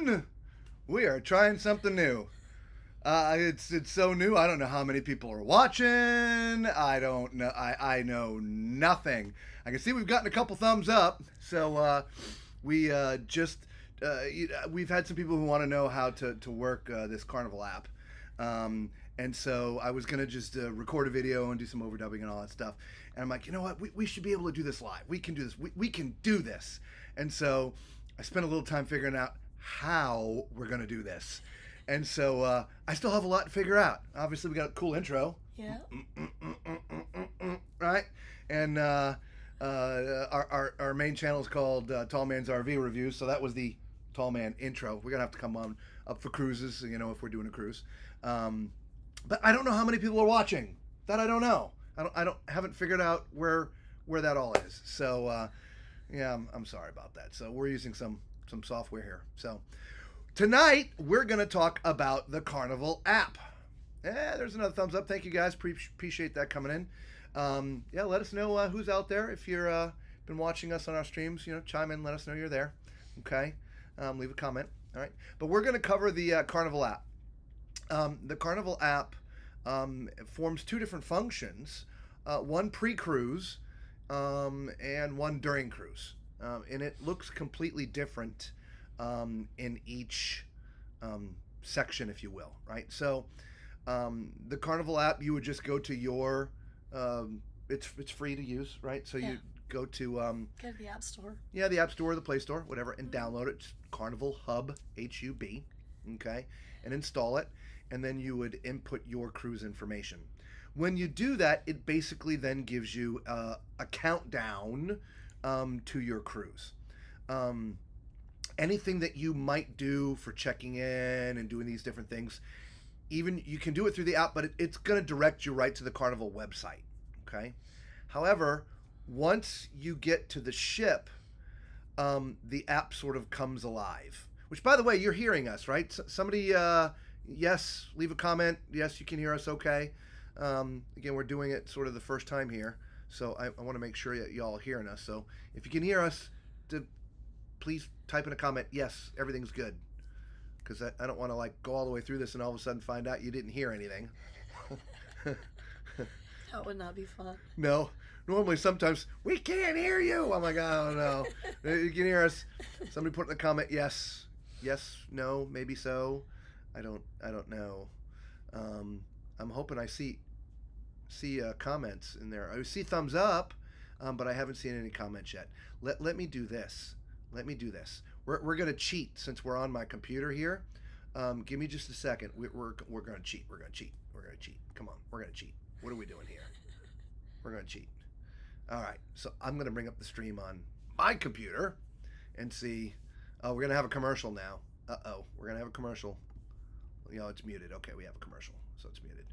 everyone. We are trying something new. It's so new. I don't know how many people are watching. I don't know. I know nothing. I can see we've gotten a couple thumbs up. So we we've had some people who want to know how to work this Carnival app. And so I was gonna just record a video and do some overdubbing and all that stuff. And I'm like, you know what? We should be able to do this live. We can do this. We can do this. And so I spent a little time figuring out how we're gonna do this. And so I still have a lot to figure out. Obviously, we got a cool intro. Yeah. Right? And our main channel is called Tall Man's RV Reviews. So that was the Tall Man intro. We're gonna have to come on up for cruises, you know, if we're doing a cruise. But I don't know how many people are watching. That I don't know. Haven't figured out where that all is. So yeah, I'm sorry about that. So we're using some software here. So tonight we're gonna talk about the Carnival app. Yeah, there's another thumbs up. Thank you guys. Appreciate that coming in. Yeah, let us know who's out there. If you're been watching us on our streams, you know, chime in. Let us know you're there. Okay. Leave a comment. All right. But we're gonna cover the Carnival app. The Carnival app forms two different functions, one pre-cruise and one during cruise. And it looks completely different in each section, if you will, right? So the Carnival app, you would just go to your, it's free to use, right? So you go to go to the App Store. Yeah, the App Store, the Play Store, whatever, and download it. It's Carnival Hub, H-U-B, okay, and install it. And then you would input your cruise information. When you do that, it basically then gives you a countdown to your cruise. Anything that you might do for checking in and doing these different things, even you can do it through the app, but it's going to direct you right to the Carnival website. Okay. However, once you get to the ship, the app sort of comes alive. Which, by the way, you're hearing us, right? Somebody. Yes, leave a comment. Yes, you can hear us okay. Again, we're doing it sort of the first time here, so I want to make sure that y'all are hearing us. So if you can hear us, please type in a comment, yes, everything's good. Because I don't want to like go all the way through this and all of a sudden find out you didn't hear anything. That would not be fun. No. Normally, sometimes, we can't hear you. I'm like, oh, no. You can hear us. Somebody put in a comment, yes, no, maybe so. I don't know. I'm hoping I see comments in there. I see thumbs up, but I haven't seen any comments yet. Let me do this. We're gonna cheat since we're on my computer here. Give me just a second. We're gonna cheat. We're gonna cheat. Come on, we're gonna cheat. What are we doing here? We're gonna cheat. All right. So I'm gonna bring up the stream on my computer and see. Oh, we're gonna have a commercial now. We're gonna have a commercial. You know, it's muted. Okay, we have a commercial, so it's muted.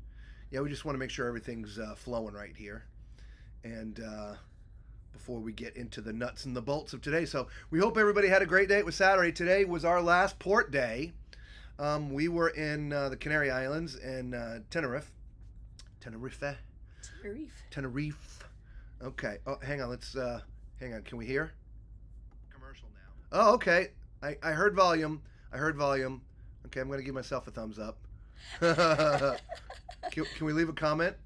Yeah, we just want to make sure everything's flowing right here. And before we get into the nuts and the bolts of today. So we hope everybody had a great day. It was Saturday. Today was our last port day. We were in the Canary Islands and Tenerife. Okay. Oh, hang on. Hang on. Can we hear? Commercial now. Oh, okay. I heard volume. Okay, I'm going to give myself a thumbs up. Can we leave a comment?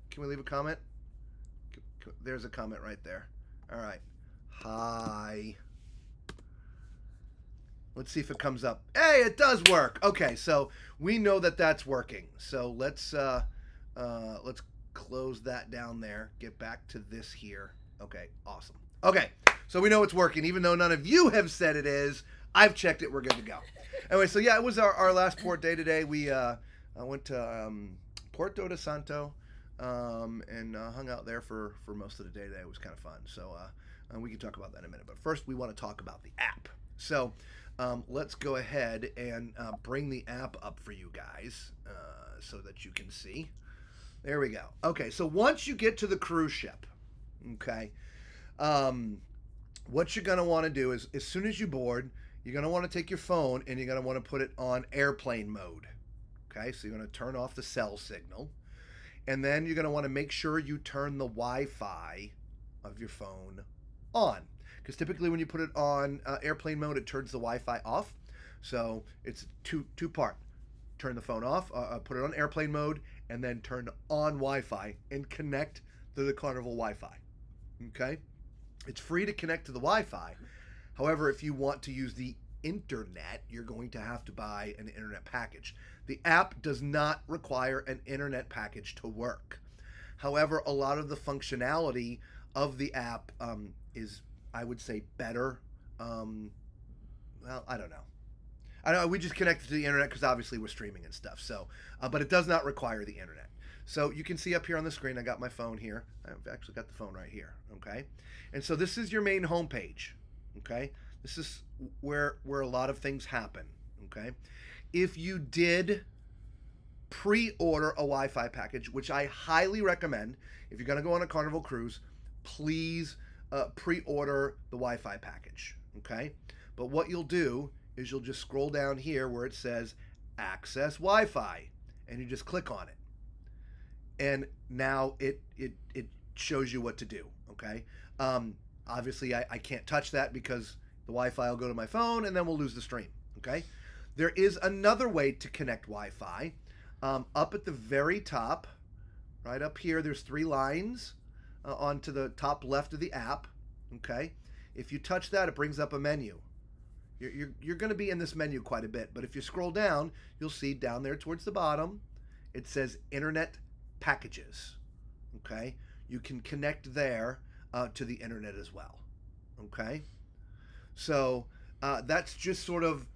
There's a comment right there. All right. Hi. Let's see if it comes up. Hey, it does work. Okay, so we know that that's working. So let's close that down there. Get back to this here. Okay, awesome. Okay, so we know it's working, even though none of you have said it is. I've checked it. We're good to go. Anyway, so yeah, it was our last port day today. We went to Puerto de Santo and hung out there for most of the day today. It was kind of fun. So we can talk about that in a minute. But first, we want to talk about the app. So let's go ahead and bring the app up for you guys so that you can see. There we go. Okay, so once you get to the cruise ship, okay, what you're going to want to do is as soon as you board, you're going to want to take your phone and you're going to want to put it on airplane mode. Okay, so you're going to turn off the cell signal. And then you're going to want to make sure you turn the Wi-Fi of your phone on. Because typically when you put it on airplane mode, it turns the Wi-Fi off. So it's two part. Turn the phone off, put it on airplane mode, and then turn on Wi-Fi and connect to the Carnival Wi-Fi. Okay, it's free to connect to the Wi-Fi. However, if you want to use the internet, you're going to have to buy an internet package. The app does not require an internet package to work. However, a lot of the functionality of the app is, I would say, better. Well, I don't know. We just connect it to the internet because obviously we're streaming and stuff. So, but it does not require the internet. So you can see up here on the screen, I got my phone here. I've actually got the phone right here. Okay, and so this is your main homepage. Okay, this is where a lot of things happen. Okay, if you did pre-order a Wi-Fi package, which I highly recommend, if you're going to go on a Carnival cruise, please pre-order the Wi-Fi package. Okay, but what you'll do is you'll just scroll down here where it says access Wi-Fi, and you just click on it, and now it shows you what to do. Okay, obviously I can't touch that because the Wi-Fi will go to my phone and then we'll lose the stream. Okay, there is another way to connect Wi-Fi. Up at the very top, right up here, there's 3 lines onto the top left of the app. Okay, if you touch that, it brings up a menu. You're going to be in this menu quite a bit, but if you scroll down, you'll see down there towards the bottom, it says Internet Packages. Okay, you can connect there to the internet as well. Okay, so that's just sort of,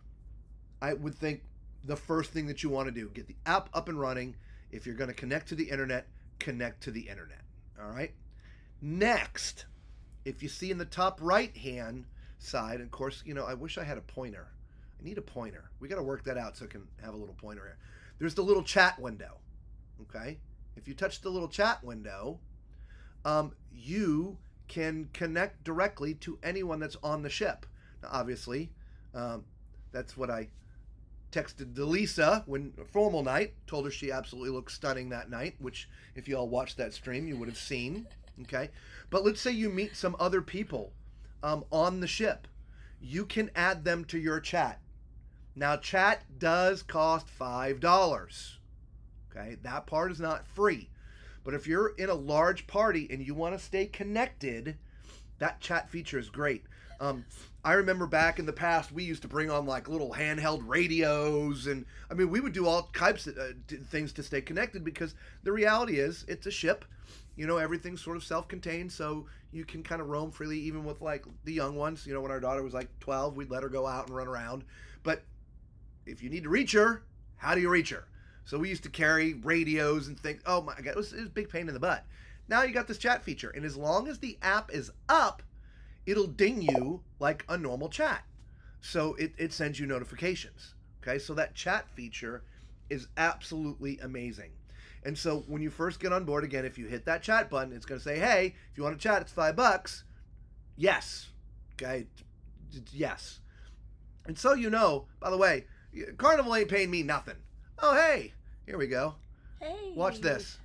I would think, the first thing that you want to do. Get the app up and running. If you're going to connect to the internet, connect to the internet. All right. Next, if you see in the top right hand side, of course, I wish I had a pointer. I need a pointer. We got to work that out so I can have a little pointer here. There's the little chat window. Okay. If you touch the little chat window, you can connect directly to anyone that's on the ship. Now, obviously, that's what I texted Delisa when formal night, told her she absolutely looked stunning that night, which if you all watched that stream, you would have seen. Okay, but let's say you meet some other people on the ship. You can add them to your chat. Now, chat does cost $5. Okay, that part is not free. But if you're in a large party and you want to stay connected, that chat feature is great. I remember back in the past, we used to bring on like little handheld radios, and I mean, we would do all types of things to stay connected, because the reality is it's a ship. Everything's sort of self-contained, so you can kind of roam freely, even with like the young ones. When our daughter was like 12, we'd let her go out and run around. But if you need to reach her, how do you reach her? So we used to carry radios and things. Oh my God, it was a big pain in the butt. Now you got this chat feature, and as long as the app is up, it'll ding you like a normal chat. So it sends you notifications. Okay, so that chat feature is absolutely amazing. And so when you first get on board, again, if you hit that chat button, it's going to say, hey, if you want to chat, it's $5. Yes. Okay, yes. And so by the way, Carnival ain't paying me nothing. Oh, hey, here we go. Hey. Watch this.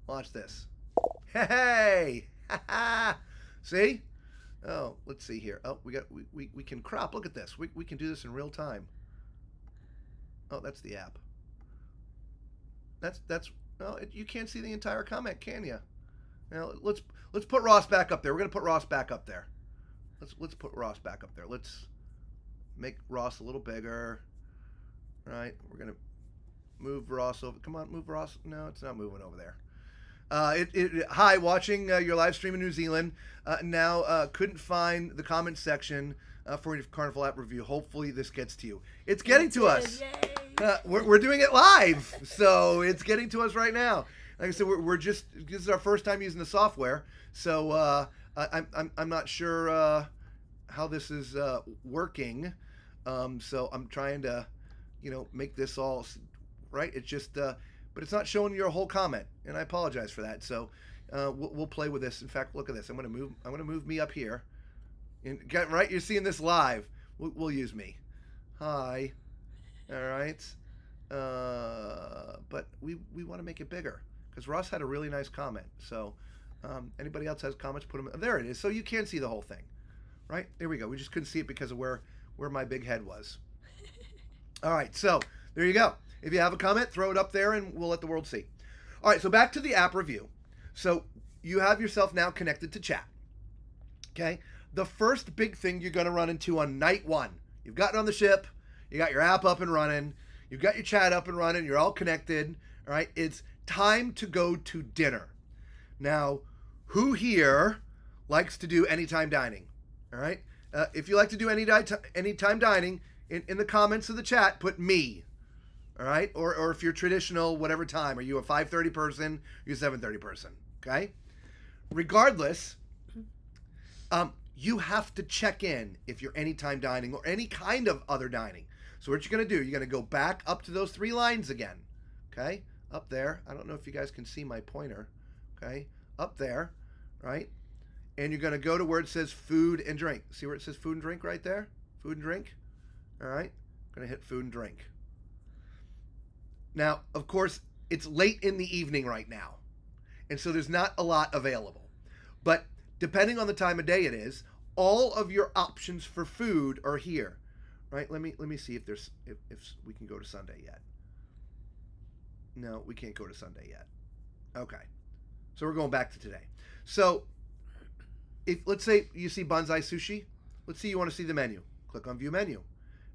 Watch this. Hey. See? Oh, let's see here. Oh, we can crop. Look at this. We can do this in real time. Oh, that's the app. You can't see the entire comment, can you? Now let's put Ross back up there. We're gonna put Ross back up there. Let's put Ross back up there. Let's make Ross a little bigger. Right? We're gonna move Ross over. Come on, move Ross. No, it's not moving over there. Hi, watching your live stream in New Zealand. Now couldn't find the comment section for your Carnival app review. Hopefully this gets to you. It's getting to us. We're doing it live, so it's getting to us right now. Like I said, this is our first time using the software, so I'm not sure how this is working. So I'm trying to, make this all right. It's just, but it's not showing your whole comment, and I apologize for that. So we'll play with this. In fact, look at this. I'm gonna move me up here. Right, you're seeing this live. We'll use me. Hi. All right. But we want to make it bigger, because Ross had a really nice comment. So anybody else has comments, put them. There it is. So you can see the whole thing. Right? There we go. We just couldn't see it because of where where my big head was. All right, so there you go. If you have a comment, throw it up there and we'll let the world see. All right, so back to the app review. So you have yourself now connected to chat. Okay, the first big thing you're going to run into on night one, you've gotten on the ship, you got your app up and running, you've got your chat up and running, you're all connected. All right, it's time to go to dinner. Now, who here likes to do anytime dining? All right, if you like to do anytime dining, in the comments of the chat, put me. All right, or if you're traditional, whatever time, are you a 5:30 person? Are you a 7:30 person? Okay, regardless, you have to check in if you're anytime dining or any kind of other dining. So what you're gonna do, you're gonna go back up to those 3 lines again. Okay, up there. I don't know if you guys can see my pointer. Okay, up there, right? And you're gonna go to where it says food and drink. See where it says food and drink right there? Food and drink. All right, I'm gonna hit food and drink. Now, of course, it's late in the evening right now, and so there's not a lot available. But depending on the time of day it is, all of your options for food are here, right? Let me see if we can go to Sunday yet. No, we can't go to Sunday yet. Okay, so we're going back to today. So, let's say you see bonsai sushi. Let's say you want to see the menu. Click on View Menu,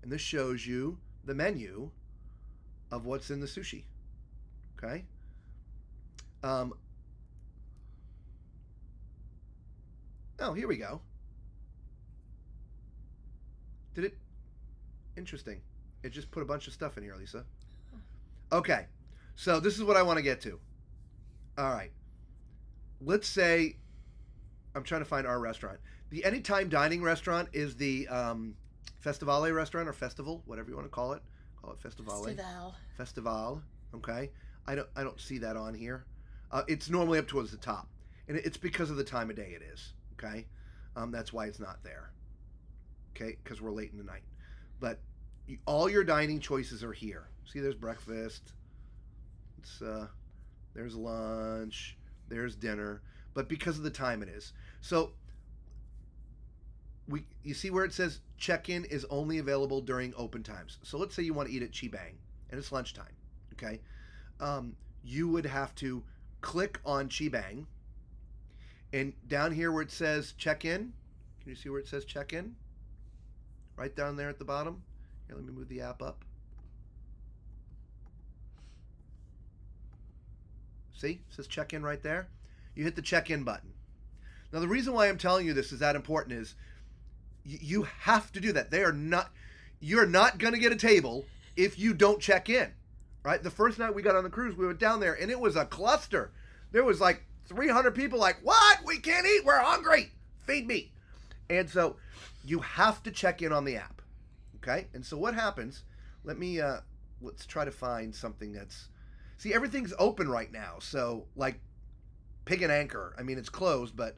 and this shows you the menu of what's in the sushi. Okay. Oh, here we go. Did it? Interesting. It just put a bunch of stuff in here, Lisa. Okay. So this is what I want to get to. All right. Let's say I'm trying to find our restaurant. The anytime dining restaurant is the Festivale restaurant or festival, whatever you want to call it. Call it Festivale. Festival. Okay. I don't see that on here. It's normally up towards the top, and it's because of the time of day it is. Okay. That's why it's not there. Okay, because we're late in the night. But all your dining choices are here. See, there's breakfast. There's lunch. There's dinner. But because of the time it is, so you see where it says check-in is only available during open times. So let's say you want to eat at Chibang and it's lunchtime. Okay, you would have to click on Chibang, and down here where it says check-in, can you see where it says check-in? Right down there at the bottom. Here, let me move the app up. See, it says check-in right there. You hit the check-in button. Now, the reason why I'm telling you this is that important is you have to do that. You're not going to get a table if you don't check in, right? The first night we got on the cruise, we went down there, and it was a cluster. There was like 300 people like, what? We can't eat. We're hungry. Feed me. And so you have to check in on the app, okay? And so what happens, let's try to find something that's, see, everything's open right now. So like Pig and Anchor, I mean, it's closed, but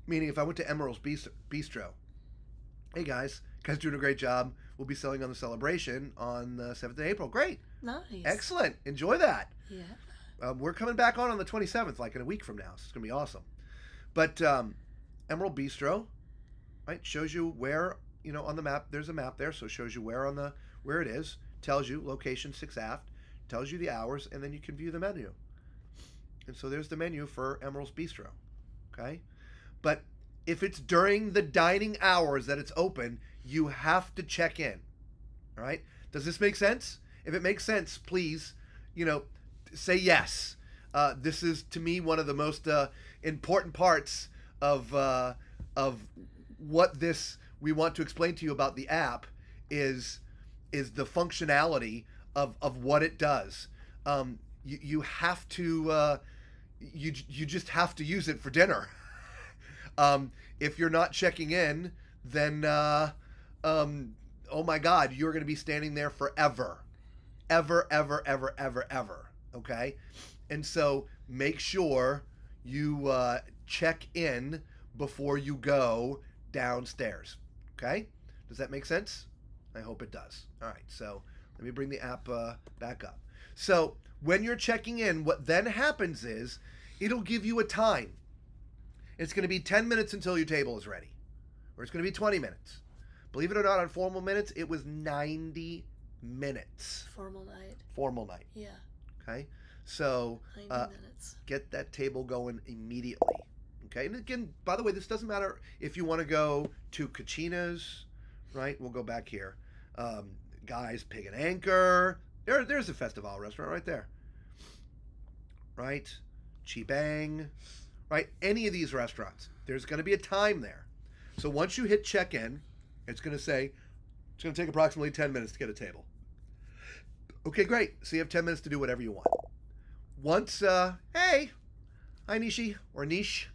meaning if I went to Emerald's Bistro, hey guys doing a great job. We'll be selling on the Celebration on the 7th of April. Great. Nice. Excellent. Enjoy that. Yeah. We're coming back on the 27th, like in a week from now. So it's going to be awesome. But Emerald Bistro, right, shows you where, on the map. There's a map there, so it shows you where it is, tells you location 6 aft, tells you the hours, and then you can view the menu. And so there's the menu for Emerald's Bistro, okay? But if it's during the dining hours that it's open, you have to check in, all right? Does this make sense? If it makes sense, please, say yes. This is, to me, one of the most important parts of what we want to explain to you about the app is the functionality of what it does. You have to you just have to use it for dinner. If you're not checking in, then oh my God, you're going to be standing there forever, ever. Okay, and so make sure you check in before you go downstairs. Okay, does that make sense? I hope it does. All right, so let me bring the app back up. So when you're checking in, what then happens is it'll give you a time. It's going to be 10 minutes until your table is ready, or it's going to be 20 minutes. Believe it or not, on formal minutes, it was 90 minutes. Formal night. Yeah. Okay? So 90 minutes. Get that table going immediately. Okay? And again, by the way, this doesn't matter if you want to go to Kachina's, right? We'll go back here. Guys, Pig and Anchor. There's a Festival restaurant right there. Right? Chibang. Right? Any of these restaurants. There's going to be a time there. So once you hit check-in, it's going to take approximately 10 minutes to get a table. Okay, great. So you have 10 minutes to do whatever you want. Once, hey, hi Nishi, or Niche.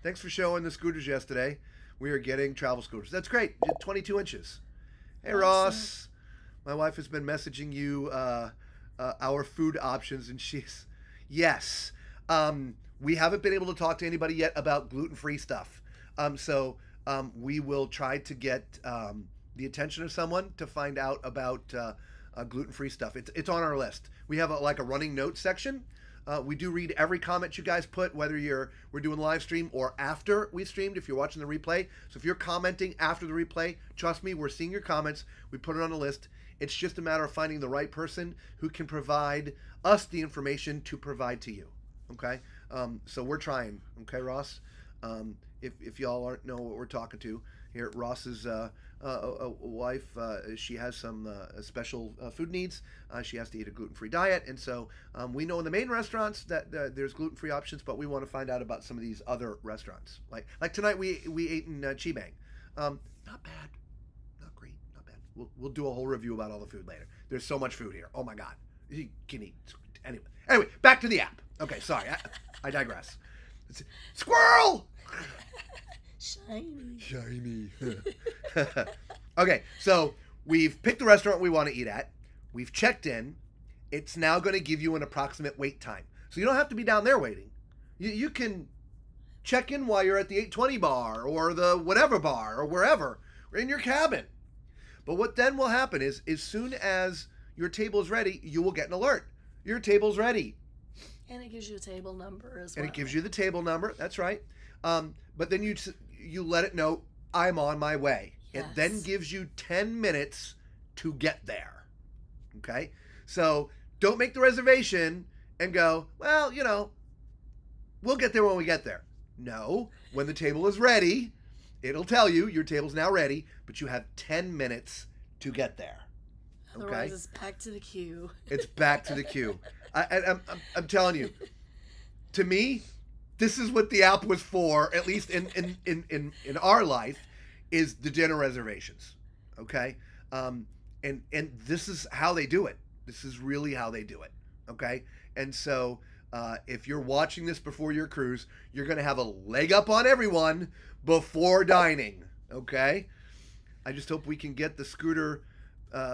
Thanks for showing the scooters yesterday. We are getting travel scooters. That's great. 22 inches. Hey, awesome. Ross. My wife has been messaging you our food options, and yes. We haven't been able to talk to anybody yet about gluten-free stuff. So we will try to get the attention of someone to find out about gluten-free stuff. It's on our list. We have a running notes section. We do read every comment you guys put, whether we're doing live stream or after we streamed, if you're watching the replay. So if you're commenting after the replay, trust me, we're seeing your comments. We put it on the list. It's just a matter of finding the right person who can provide us the information to provide to you. Okay? So we're trying. Okay, Ross? If y'all aren't know what we're talking to here, Ross's wife, she has some special food needs. She has to eat a gluten-free diet, and so we know in the main restaurants that there's gluten-free options, but we want to find out about some of these other restaurants. Like tonight, we ate in Chibang. Not bad, not great, not bad. We'll do a whole review about all the food later. There's so much food here. Oh my God, you can eat anyway. Back to the app. Okay, sorry, I digress. Squirrel. Shiny. Okay, so we've picked the restaurant we want to eat at. We've checked in. It's now going to give you an approximate wait time. So you don't have to be down there waiting. You can check in while you're at the 820 bar or the whatever bar or wherever, or in your cabin. But what then will happen is, as soon as your table is ready, you will get an alert. Your table's ready. And it gives you a table number as well. And it gives you the table number. That's right. But then you let it know, I'm on my way. Yes. It then gives you 10 minutes to get there. Okay? So don't make the reservation and go, well, we'll get there when we get there. No. When the table is ready, it'll tell you your table's now ready, but you have 10 minutes to get there. Okay? Otherwise, it's back to the queue. It's back to the queue. I'm telling you, to me, this is what the app was for, at least in our life, is the dinner reservations. Okay? And this is how they do it. This is really how they do it. Okay? And so if you're watching this before your cruise, you're going to have a leg up on everyone before dining. Okay? I just hope we can get the scooter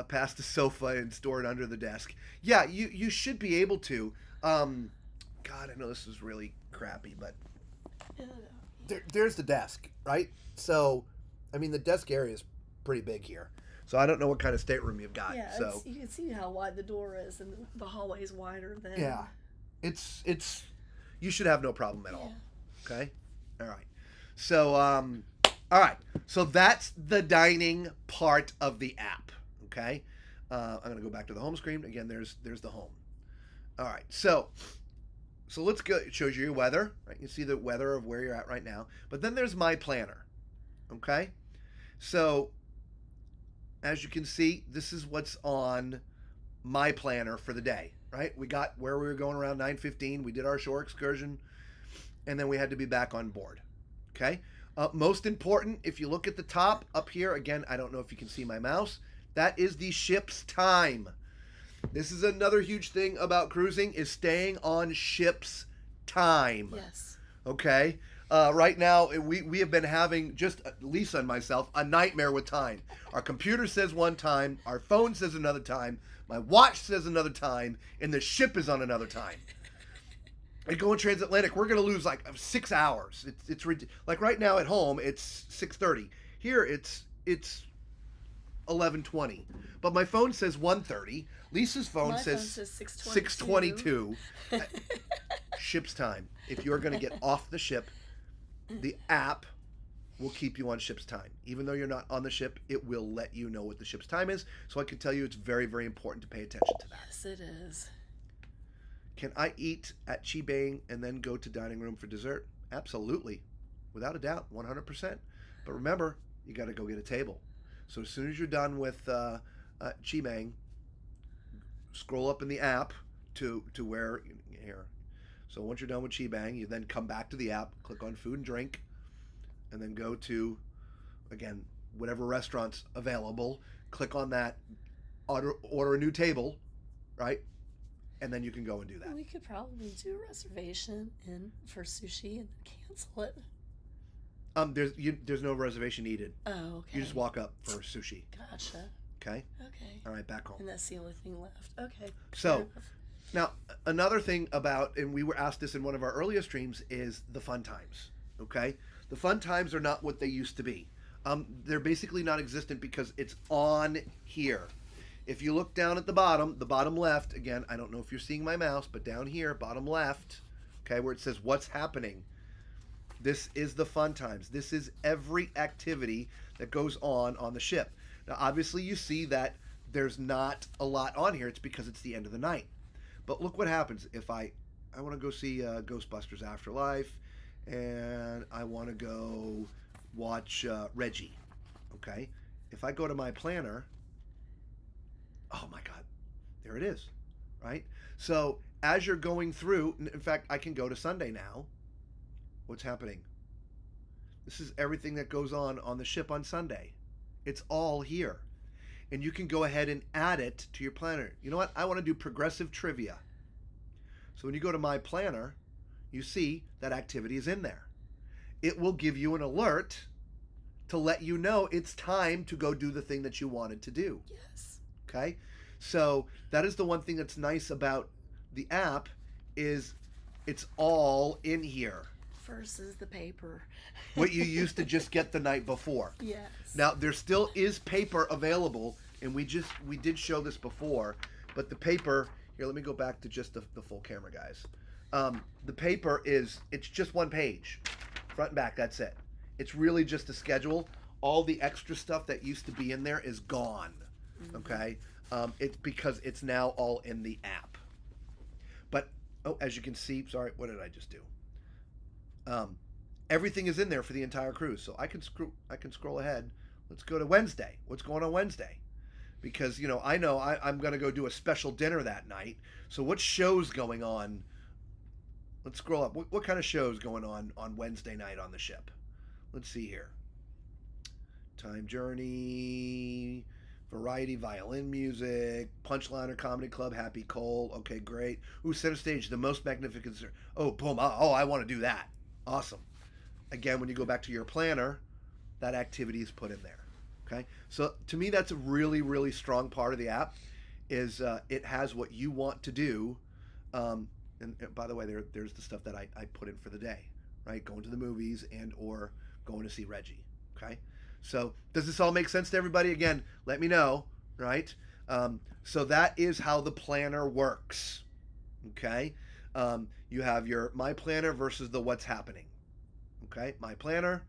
past the sofa and store it under the desk. Yeah, you should be able to. God, I know this is really crappy, but there's the desk, right? So, I mean, the desk area is pretty big here. So I don't know what kind of stateroom you've got. Yeah, so you can see how wide the door is, and the hallway is wider than. Yeah, it's you should have no problem at all. Okay, all right. So all right. So that's the dining part of the app. Okay, I'm gonna go back to the home screen again. There's the home. All right. So let's go. It shows you your weather. Right, you see the weather of where you're at right now. But then there's My Planner. Okay, so as you can see, this is what's on My Planner for the day, right? We got where we were going around 9:15. We did our shore excursion, and then we had to be back on board, okay? Most important, if you look at the top up here, again, I don't know if you can see my mouse, that is the ship's time. This is another huge thing about cruising, is staying on ship's time. Yes. Okay? Right now, we have been having, just Lisa and myself, a nightmare with time. Our computer says one time, our phone says another time, my watch says another time, and the ship is on another time. And going transatlantic, we're going to lose like 6 hours. It's like right now at home, it's 6:30. Here, it's 11:20. But my phone says 1:30. Lisa's phone says 6:22. Ship's time. If you're going to get off the ship, the app will keep you on ship's time. Even though you're not on the ship, it will let you know what the ship's time is. So I can tell you it's very, very important to pay attention to that. Yes, it is. Can I eat at Chibang and then go to dining room for dessert? Absolutely. Without a doubt, 100%. But remember, you got to go get a table. So as soon as you're done with Chibang, scroll up in the app to where here. So once you're done with Chibang, you then come back to the app, click on food and drink, and then go to, again, whatever restaurant's available. Click on that, order a new table, right? And then you can go and do that. We could probably do a reservation for sushi and then cancel it. There's no reservation needed. Oh, okay. You just walk up for sushi. Gotcha. Okay. Okay. All right, back home. And that's the only thing left. Okay. So, now another thing about, and we were asked this in one of our earliest streams, is the fun times. Okay, the fun times are not what they used to be. They're basically non-existent because it's on here. If you look down at the bottom left, again, I don't know if you're seeing my mouse, but down here, bottom left, okay, where it says what's happening, this is the fun times. This is every activity that goes on the ship. Now, obviously, you see that there's not a lot on here. It's because it's the end of the night. But look what happens if I want to go see Ghostbusters Afterlife, and I want to go watch Reggie, okay? If I go to my planner, oh my God, there it is, right? So as you're going through, in fact, I can go to Sunday now. What's happening? This is everything that goes on the ship on Sunday. It's all here. And you can go ahead and add it to your planner. You know what? I want to do progressive trivia. So when you go to my planner, you see that activity is in there. It will give you an alert to let you know it's time to go do the thing that you wanted to do. Yes. Okay? So that is the one thing that's nice about the app, is it's all in here. Versus the paper. What you used to just get the night before. Yes. Now there still is paper available, and we did show this before, but the paper here. Let me go back to just the full camera, guys. The paper it's just one page, front and back. That's it. It's really just a schedule. All the extra stuff that used to be in there is gone. Mm-hmm. Okay, it's because it's now all in the app. But as you can see, sorry, what did I just do? Everything is in there for the entire cruise. So I can scroll ahead. Let's go to Wednesday. What's going on Wednesday? Because I know I'm going to go do a special dinner that night. So what show's going on? Let's scroll up. What kind of show's going on Wednesday night on the ship? Let's see here. Time Journey, Variety, Violin Music, Punchliner Comedy Club, Happy Cole. Okay, great. Ooh, Center Stage, The Most Magnificent. Oh, boom. Oh, I want to do that. Awesome. Again, when you go back to your planner, that activity is put in there. Okay, so to me, that's a really, really strong part of the app. Is it has what you want to do, and by the way, there's the stuff that I put in for the day, right? Going to the movies and or going to see Reggie. Okay, so does this all make sense to everybody? Again, let me know, right? So that is how the planner works. Okay, you have your My Planner versus the What's Happening. Okay, My Planner,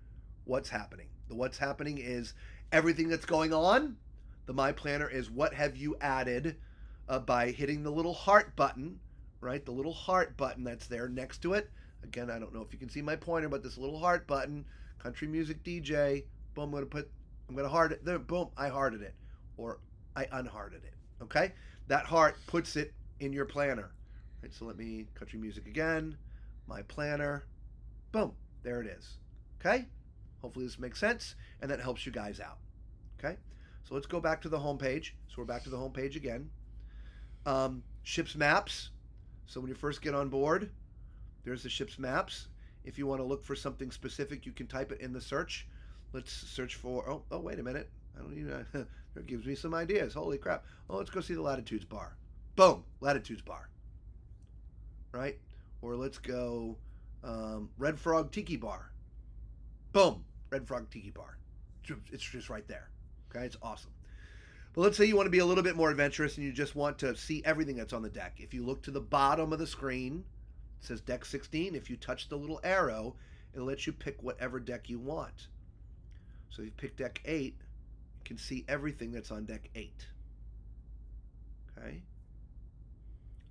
What's Happening. The What's Happening is everything that's going on. The My Planner is what have you added by hitting the little heart button, right? The little heart button that's there next to it. Again, I don't know if you can see my pointer, but this little heart button, country music DJ, boom, I'm going to heart it there, boom, I hearted it, or I unhearted it, okay? That heart puts it in your planner, right? So let me, country music again, My Planner, boom, there it is, okay? Hopefully this makes sense, and that helps you guys out, okay? So let's go back to the home page. So we're back to the home page again. Ship's maps. So when you first get on board, there's the ship's maps. If you want to look for something specific, you can type it in the search. Let's search for, oh, wait a minute. I don't even, it gives me some ideas. Holy crap. Oh, let's go see the latitudes bar. Boom, latitudes bar, right? Or let's go Red Frog Tiki Bar. Boom, Red Frog Tiki Bar. It's just right there. Okay, it's awesome. But let's say you want to be a little bit more adventurous and you just want to see everything that's on the deck. If you look to the bottom of the screen, it says Deck 16. If you touch the little arrow, it'll let you pick whatever deck you want. So if you pick deck 8, you can see everything that's on deck 8. Okay?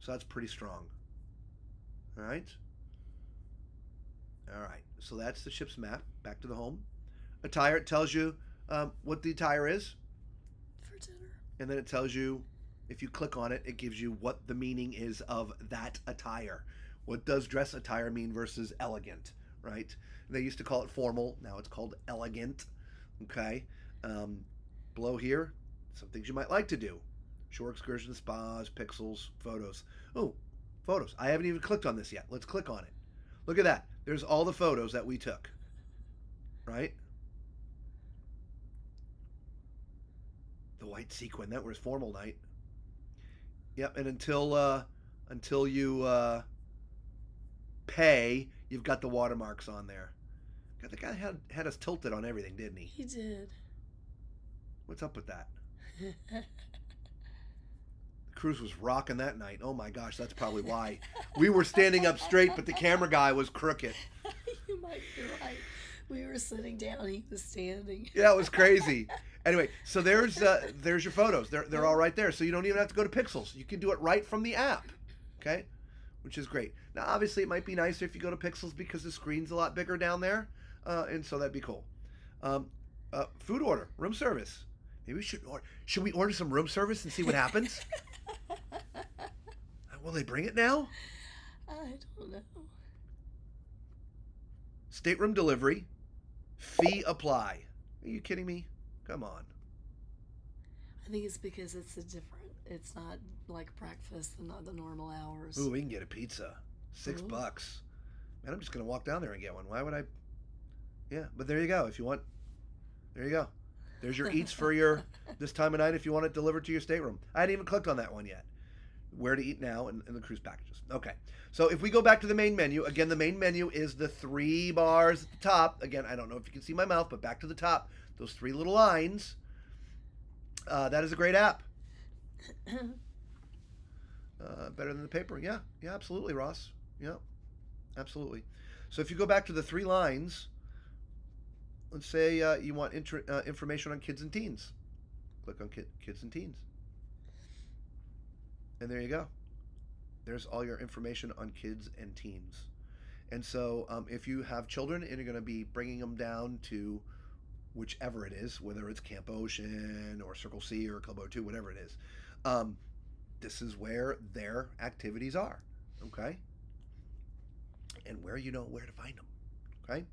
So that's pretty strong. All right? All right. So that's the ship's map. Back to the home. Attire, it tells you what the attire is. For dinner. And then it tells you, if you click on it, it gives you what the meaning is of that attire. What does dress attire mean versus elegant, right? They used to call it formal. Now it's called elegant. Okay? Below here, some things you might like to do. Shore excursions, spas, pixels, photos. Oh, photos. I haven't even clicked on this yet. Let's click on it. Look at that. There's all the photos that we took. Right? The white sequin. That was formal night. Yep, and until you pay, you've got the watermarks on there. God, the guy had us tilted on everything, didn't he? He did. What's up with that? The cruise was rocking that night. Oh my gosh, that's probably why. We were standing up straight, but the camera guy was crooked. You might be right. We were sitting down, he was standing. Yeah, it was crazy. Anyway, so there's your photos. They're all right there. So you don't even have to go to Pixels. You can do it right from the app. Okay? Which is great. Now, obviously, it might be nicer if you go to Pixels because the screen's a lot bigger down there. And so that'd be cool. Food order, room service. Maybe we should we order some room service and see what happens? Will they bring it now? I don't know. Stateroom delivery. Fee apply. Are you kidding me? Come on. I think it's because it's not like breakfast and not the normal hours. Ooh, we can get a pizza. $6. Man, I'm just going to walk down there and get one. Why would I? Yeah, but there you go. If you want, there you go. There's your eats for your this time of night if you want it delivered to your stateroom. I hadn't even clicked on that one yet. Where to eat now and the cruise packages. Okay, so if we go back to the main menu, again, the main menu is the 3 bars at the top. Again, I don't know if you can see my mouth, but back to the top, those 3 little lines. That is a great app. Better than the paper. Yeah, absolutely, Ross. Yeah, absolutely. So if you go back to the 3 lines, let's say you want information on kids and teens. Click on kids and teens. And there you go. There's all your information on kids and teens. And so if you have children and you're going to be bringing them down to whichever it is, whether it's Camp Ocean or Circle C or Club O2, whatever it is, this is where their activities are. Okay? And where you know where to find them. Okay?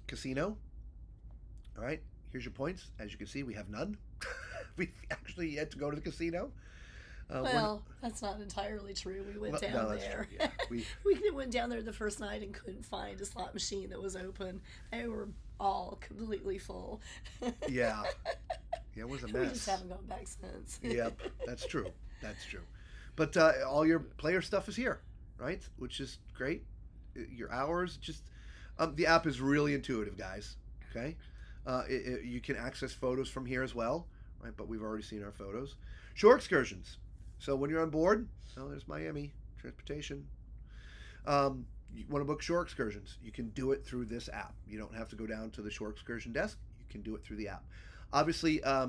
Casino. All right. Here's your points. As you can see, we have none. We've actually yet to go to the casino. Well, that's not entirely true. We went down that's there. True. Yeah, we went down there the first night and couldn't find a slot machine that was open. They were all completely full. Yeah. Yeah, it was a mess. We just haven't gone back since. Yep, that's true. That's true. But all your player stuff is here, right? Which is great. Your hours, just the app is really intuitive, guys. Okay, you can access photos from here as well, right? But we've already seen our photos. Shore excursions. So when you're on board, oh, there's Miami transportation. You want to book shore excursions? You can do it through this app. You don't have to go down to the shore excursion desk. You can do it through the app. Obviously, I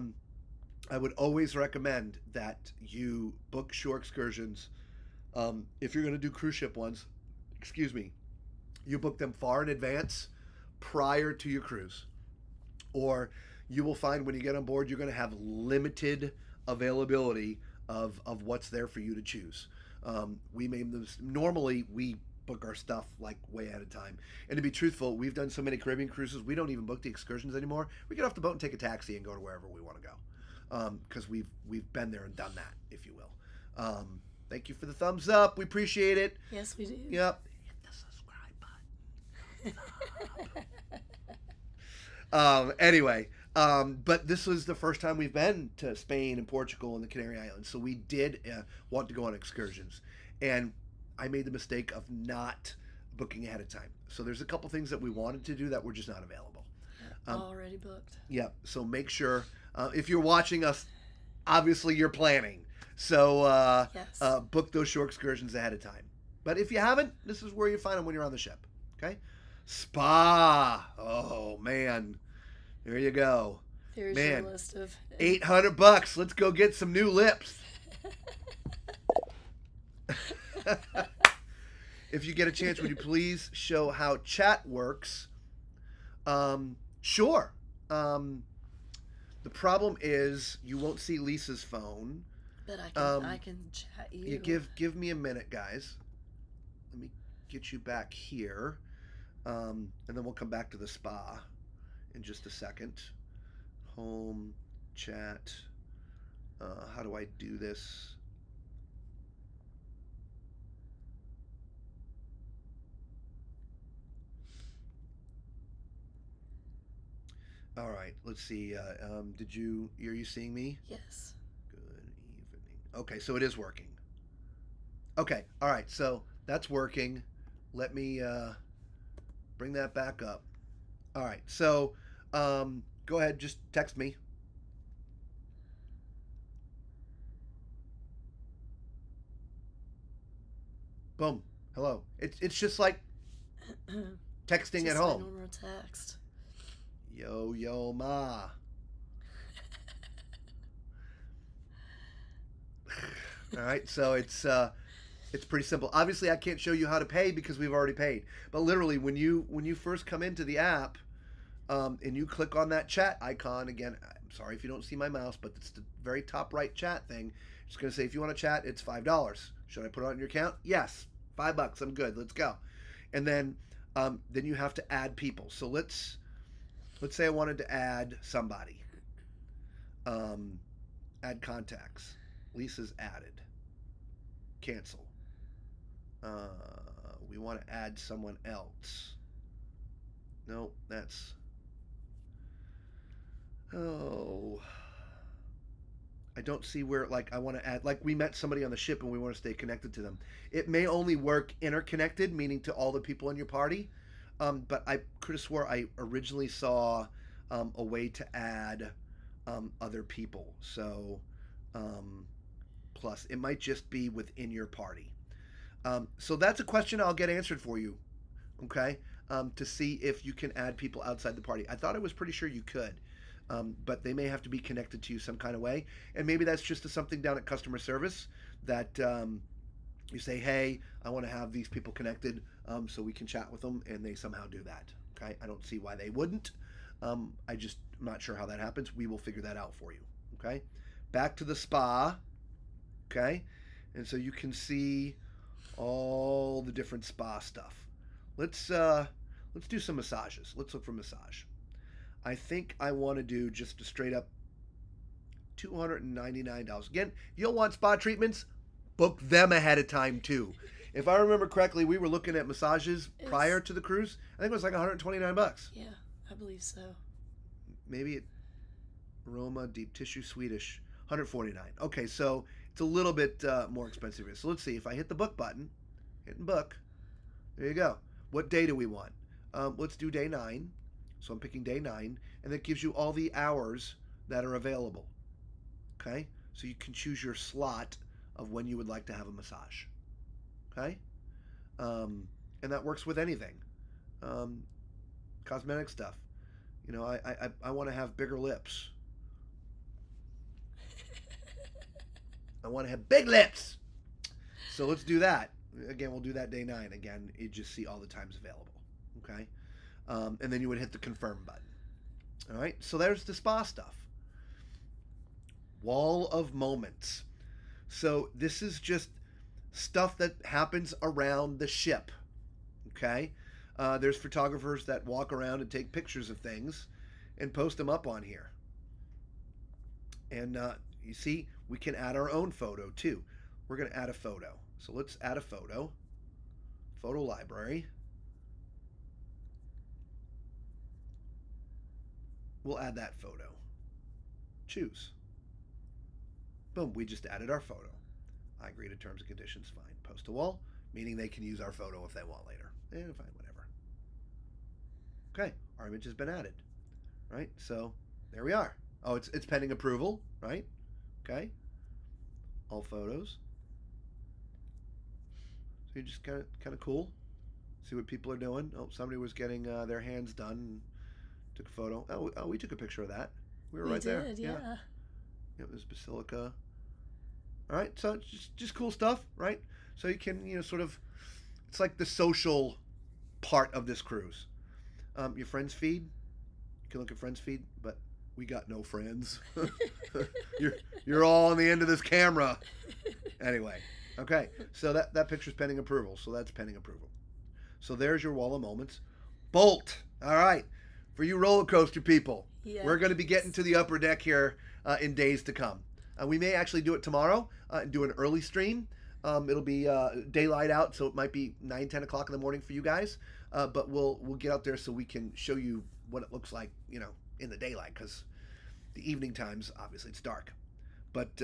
would always recommend that you book shore excursions. If you're going to do cruise ship ones, you book them far in advance prior to your cruise. Or you will find when you get on board, you're going to have limited availability of what's there for you to choose. We made them, normally we book our stuff like way ahead of time. And to be truthful, we've done so many Caribbean cruises, we don't even book the excursions anymore. We get off the boat and take a taxi and go to wherever we want to go. Because we've been there and done that, if you will. Thank you for the thumbs up. We appreciate it. Yes, we do. Yep. Hit the subscribe button. Anyway, but this was the first time we've been to Spain and Portugal and the Canary Islands. So we did want to go on excursions. And I made the mistake of not booking ahead of time. So there's a couple things that we wanted to do that were just not available. Already booked. Yeah. So make sure, if you're watching us, obviously you're planning. So Yes. Book those shore excursions ahead of time. But if you haven't, this is where you find them when you're on the ship. Okay? Spa. Oh man, there you go. There's your Man, list of. $800. Let's go get some new lips. If you get a chance, would you please show how chat works? Sure. The problem is you won't see Lisa's phone. But I can chat you. You give me a minute, guys. Let me get you back here, and then we'll come back to the spa in just a second. Home, chat. How do I do this? All right, let's see. Are you seeing me? Yes. Good evening. Okay, so it is working. Okay, all right, so that's working. Let me bring that back up. All right, so go ahead, just text me. Boom. Hello. It's just like texting Just at my home. normal text. Yo ma. All right, so it's pretty simple. Obviously, I can't show you how to pay because we've already paid. But literally, when you first come into the app, and you click on that chat icon again. I'm sorry if you don't see my mouse, but it's the very top right chat thing. It's going to say if you want to chat, it's $5. Should I put it on your account? Yes, $5. I'm good. Let's go. And then you have to add people. So let's say I wanted to add somebody. Add contacts. Lisa's added. Cancel. We want to add someone else. No, that's... Oh. I don't see where, like, I want to add... Like, we met somebody on the ship and we want to stay connected to them. It may only work interconnected, meaning to all the people in your party. But I could have swore I originally saw a way to add other people. So... plus, it might just be within your party. So that's a question I'll get answered for you, okay? To see if you can add people outside the party. I thought I was pretty sure you could, but they may have to be connected to you some kind of way. And maybe that's just something down at customer service that you say, hey, I want to have these people connected so we can chat with them, and they somehow do that, okay? I don't see why they wouldn't. I'm not sure how that happens. We will figure that out for you, okay? Back to the spa, okay? And so you can see all the different spa stuff. Let's do some massages. Let's look for massage. I think I want to do just a straight up $299. Again, if you'll want spa treatments, book them ahead of time too. If I remember correctly, we were looking at massages prior to the cruise. I think it was like $129. Yeah, I believe so. Maybe Roma Deep Tissue Swedish, $149. Okay, so it's a little bit more expensive here. So let's see. If I hit the book button, hit and book, there you go. What day do we want? Let's do day 9. So I'm picking day 9, and that gives you all the hours that are available. Okay? So you can choose your slot of when you would like to have a massage. Okay? And that works with anything. Cosmetic stuff. You know, I want to have bigger lips. I want to have big lips. So let's do that. Again, we'll do that day 9. Again, you just see all the times available. Okay? And then you would hit the confirm button. All right? So there's the spa stuff. Wall of moments. So this is just stuff that happens around the ship. Okay? There's photographers that walk around and take pictures of things and post them up on here. And you see, we can add our own photo too. We're going to add a photo. So let's add a photo. Photo library. We'll add that photo. Choose. Boom, we just added our photo. I agree to terms and conditions, fine. Post to wall, meaning they can use our photo if they want later. And fine, whatever. Okay, our image has been added. Right, so there we are. Oh, it's pending approval, right? Okay. All photos. So you just kind of cool. See what people are doing. Oh, somebody was getting their hands done. And took a photo. Oh, we took a picture of that. We were right there. Yeah. It was Basilica. All right, so just cool stuff, right? So you can, sort of, it's like the social part of this cruise. Your friends feed, you can look at friends feed, but we got no friends. you're all on the end of this camera. Anyway, okay, so that picture's pending approval, so that's pending approval. So there's your wall of moments. Bolt, all right, for you roller coaster people. Yes. We're going to be getting to the upper deck here in days to come. We may actually do it tomorrow and do an early stream. It'll be daylight out, so it might be 9, 10 o'clock in the morning for you guys. But we'll get out there so we can show you what it looks like, in the daylight, because the evening times, obviously, it's dark. But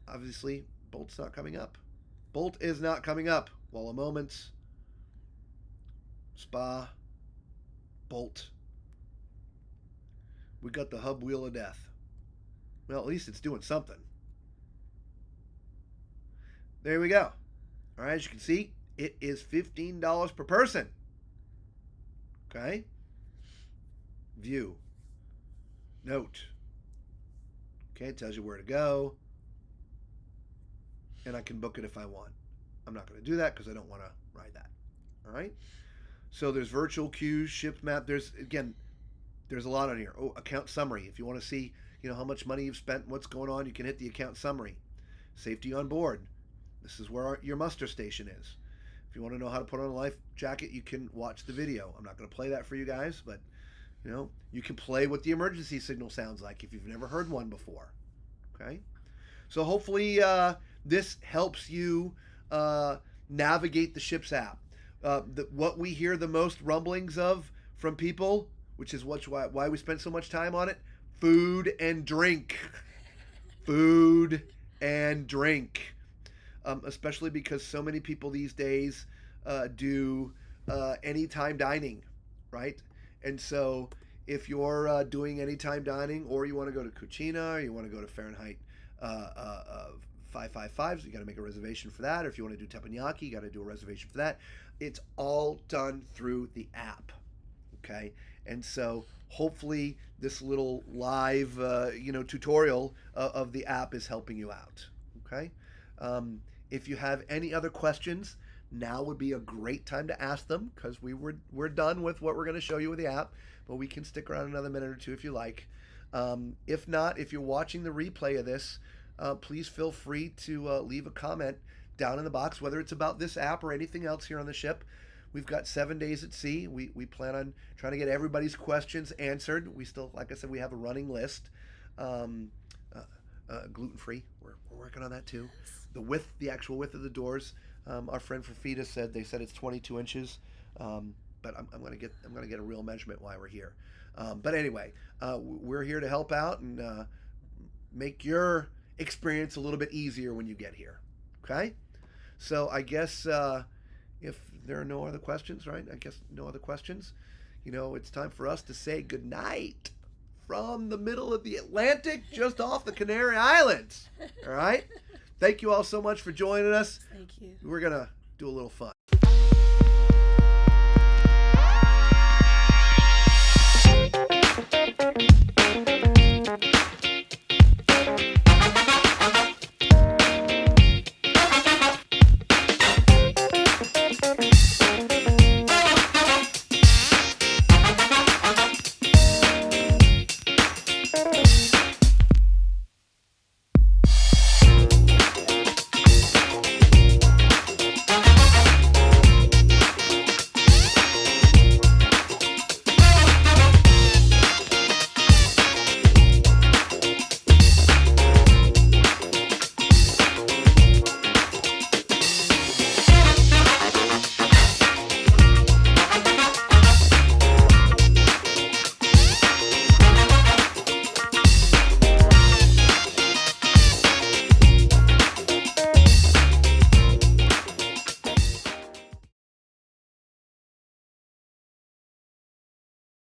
obviously, Bolt's not coming up. Bolt is not coming up. Wall of Moments, Spa, Bolt. We got the hub wheel of death. Well, at least it's doing something. There we go. All right, as you can see, it is $15 per person. Okay. View. Note. Okay, it tells you where to go. And I can book it if I want. I'm not going to do that because I don't want to ride that. All right. So there's virtual queues, ship map. There's a lot on here. Oh, account summary. If you want to see, how much money you've spent, what's going on, you can hit the account summary. Safety on board. This is where your muster station is. If you want to know how to put on a life jacket, you can watch the video. I'm not going to play that for you guys, but you can play what the emergency signal sounds like if you've never heard one before. Okay? So hopefully this helps you navigate the ship's app. What we hear the most rumblings of from people, which is why we spend so much time on it, food and drink. Food and drink. Especially because so many people these days do anytime dining, right? And so if you're doing anytime dining, or you want to go to Cucina, or you want to go to Fahrenheit 555, so you got to make a reservation for that. Or if you want to do teppanyaki, you got to do a reservation for that. It's all done through the app, okay? And so hopefully this little live, tutorial of the app is helping you out, okay? If you have any other questions, now would be a great time to ask them, because we're done with what we're going to show you with the app, but we can stick around another minute or two if you like. If not, if you're watching the replay of this, please feel free to leave a comment down in the box, whether it's about this app or anything else here on the ship. We've got 7 days at sea. We plan on trying to get everybody's questions answered. We still, like I said, we have a running list. Gluten-free. We're working on that too. The actual width of the doors. Our friend from FIDA said it's 22 inches. But I'm gonna get a real measurement while we're here. But anyway, we're here to help out and make your experience a little bit easier when you get here. Okay? So I guess if there are no other questions, right? I guess no other questions. It's time for us to say goodnight from the middle of the Atlantic, just off the Canary Islands. All right? Thank you all so much for joining us. Thank you. We're going to do a little fun.